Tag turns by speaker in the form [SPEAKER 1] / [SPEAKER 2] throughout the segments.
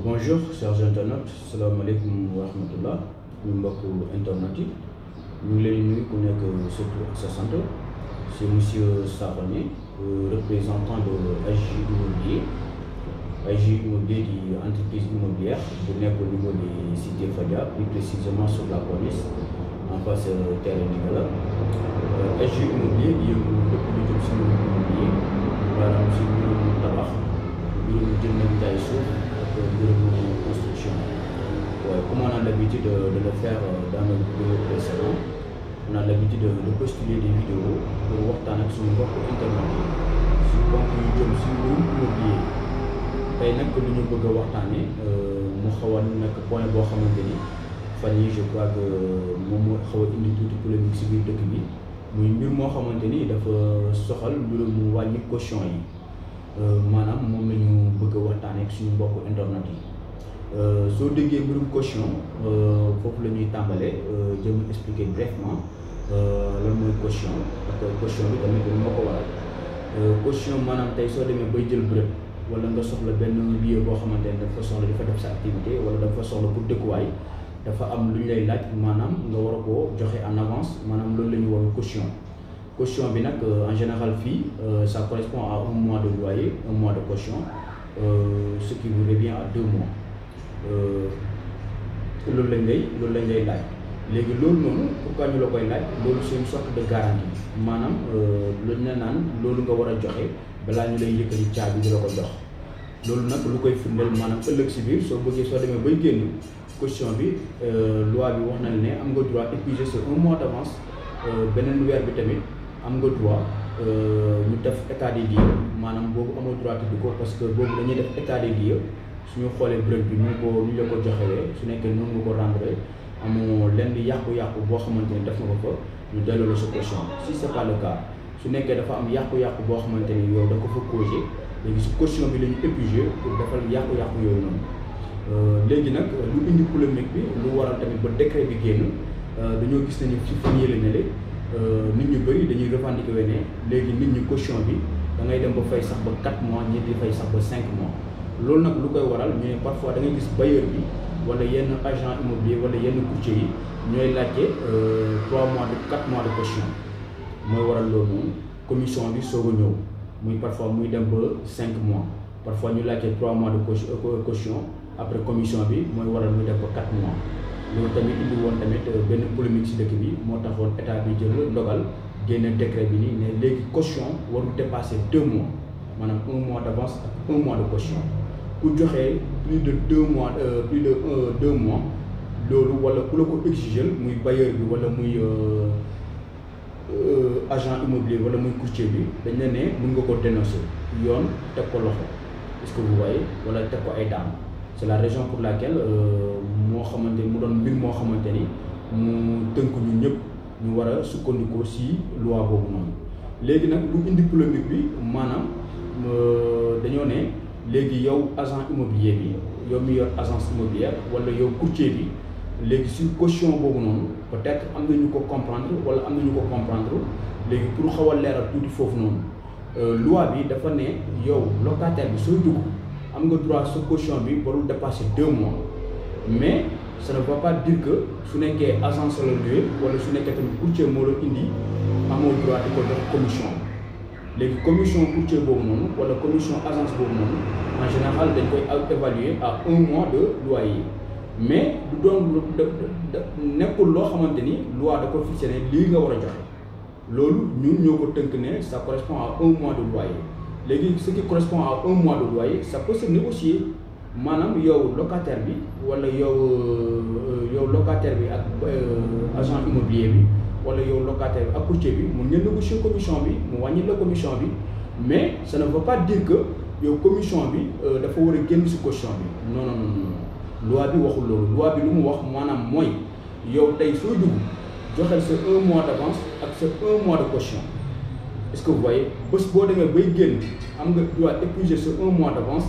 [SPEAKER 1] Bonjour chers internautes, salaamaaleykum wa rahmatullah ñu mbokku internet yi ñu ngi leen di nuyu ku nekk sa tur ak sa sant. C'est monsieur Saroné, représentant de AJ Immobilier. AJ Immobilier di entreprise immobilière bu nekk au niveau des cités Fadia, plus précisément sur la corniche en face terrain Nicolas. AJ Immobilier di yëngu lépp lu jëm si immobilier maanaam si mbirum tabax mbirum jënd ak jaay suuf ak mbirum construction. Comme on a l'habitude de le faire dans nos vidéos précédentes, on a l'habitude de postuler des vidéos pour waxtaan ak suñu mbokk internet yi si ponk yu jëm si mbirum immobilier. Tey nag lu ñu bëgg a waxtaanee mu xaw a nekk point boo xamante ni fan yi je crois que moom moo xaw a indi tuuti polémique si biir dëkk bi muy mbir moo xamante ni dafa soxal mbirum wàññi caution yi maanaam moom la ñu bëgg a waxtaanee ak suñu mbokk internet yi. Soo déggee mbirum caution foofu la ñuy tàmbalee jëm expliquer brièvement lan mooy caution ak caution bi tamit lu ma ko waral. Caution maanaam tey soo demee bay jël bërëb wala nga soxla benn lieu boo xamante ne dafa soxla dafa def sa activité wala dafa soxla pour dëkkuwaay dafa am lu ñu lay laaj maanaam nga war a koo joxe en avance maanaam loolu la ñu woowee caution. Caution bi nag en général fii ça correspond à un mois de loyer, un mois de caution, ce qui vous revient à 2 mois. Loolu lañ lay laaj léegi loolu noonu pourquoi ñu la koy laaj loolu c'est une sorte de garantie maanaam luñ la naan loolu nga war a joxe balaa ñu lay yëkkati caabi di la ko jox. Loolu nag lu koy firndeel maanaam ëllëg si biir soo bëggee soo demee bay génn caution bi loi bi wax na ne am nga droit épuiser sur 1 mois d'avance. Beneen weer bi tamit am nga droit ñu def état des lieux maanaam boobu amoo droit tudd ko parce que boobu dañuy def état des lieux. Suñu xoolee bërëb bi ñu la ko joxewee su nekkee noonu nga ko rendre amoo lenn yàqu-yàqu boo xamante ni def nga ko fa ñu delloo la sa caution. Si c'est pas le cas su nekkee dafa am yàqu-yàqu boo xamante ni yow da ko fa causé léegi si caution bi la ñu épuisé pour defal yàqu-yàqu yooyu noonu. Léegi nag lu indi polémique bi lu waral tamit ba décret bi génn dañoo gis nañu ci fan yële ne nit ñu bëri dañuy revendiquer ne léegi nit ñi caution bi da ngay dem ba fay sax ba 4 mois ñi di fay sax ba 5 mois. Loolu nag lu koy waral ñu ne parfois da ngay gis bailleur bi wala yenn agent immobilier wala yenn courtier yi ñooy laajte 3 mois de 4 mois de caution mooy waral loolu noonu commission bi soog a ñëw muy parfois muy dem ba 5 mois parfois ñu laajte 3 mois de caution après commission bi mooy waral muy def ba 4 mois. Loolu tamit indi woon tamit benn polémique ci dëkk bi moo taxoon état bi jël ndogal génne décret bi nii ne léegi caution warul dépasser 2 mois maanaam 1 mois d'avance ak 1 mois de caution. Ku joxee plus de 2 mois loolu wala ku la ko exiger muy bailleur bi wala muy agent immobilier wala muy courtier bi dañ la ne mën nga ko dénoncer yoon teg ko loxo est-ce que vous voyez wala teg ko ay daan. C'est la raison pour laquelle moo xamante mu doon mbir moo xamante ni mu tënk ñu ñëpp ñu war a sukkandikoo ci loi boobu noonu. Léegi nag lu indi polémique bi maanaam dañoo ne. Léegi yow agent immobilier bi yow mi yor agence immobilière wala yow courtier bi léegi sur caution boobu noonu peut-être am na ñu ko comprendre wala am na ñu ko comprendre léegi pour xaw a leeral tuuti foofu noonu loi bi dafa ne yow locataire bi sooy dugg am nga droit sa caution bi warul dépasser 2 mois mais ça ne veut pas dire que su nekkee agence la luye wala su nekkee tamit courtier moo la indi amoo droit di ko jox commission. Léegi commission courtier boobu noonu wala commission agence boobu noonu en général dañ koy évaluer à 1 mois de loyer mais du doon nekkul loo xamante ni loi da ko fixé ne lii nga war a joxe loolu ñun ñoo ko tënk ne ça correspond à 1 mois de loyer. Léegi ce qui correspond à 1 mois de loyer ça peut se négocier maanaam yow locataire bi wala yow locataire bi ak agent immobilier bi. wala yow locataire ak courtier bi mun ngeen négocier commission bi mu wàññi la commission bi mais ça ne veut pas dire que yow commission bi dafa war a génn ci caution bi non non non loi bi waxul loolu. Loi bi lu mu wax maanaam mooy yow tey sooy dugg joxel sa 1 mois d'avance ak sa 1 mois de caution. Est-ce que vous voyez bés boo demee bay génn am nga droit épuiser sa 1 mois d'avance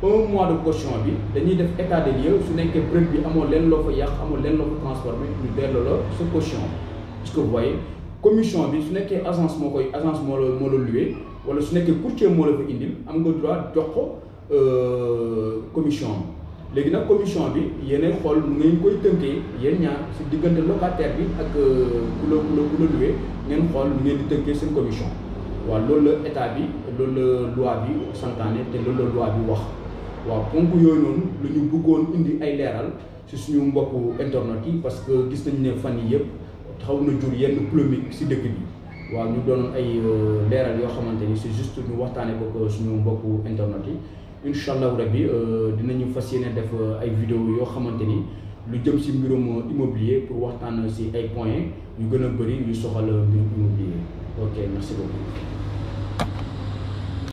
[SPEAKER 1] 1 mois de caution bi dañuy def état des lieux su nekkee bërëb bi amoo lenn loo fa yàq amoo lenn loo fa transformé ñu delloo la sa caution. Est-ce que vous voyez commission bi su nekkee agence moo la loué wala su nekkee courtier moo la fa indil am nga droit jox ko commission léegi nag commission bi yéenay xool nu ngeen koy tënkee yéen ñaar si diggante locataire bi ak ku la loué ngeen xool nu ngeen di tënkee seen commission waaw loolu la état bi loolu la loi bi santaane te loolu la loi bi wax waaw ponk yooyu noonu lu ñu bëggoon indi ay leeral si suñu mbokku internet yi parce que gis nañu ne fan yi yëpp xaw na jur yenn polémique si dëkk bi waaw ñu doonoon ay leeral yoo xamante ni c'est juste ñu waxtaane ko suñu mbokku internet yi incha allahu rabbi dinañu fas yéene def ay vidéo yoo xamante ni lu jëm si mbirum immobilier pour waxtaan si ay points yu gën a bëri yu soxal mbirum immobilier ok merci beaucoup.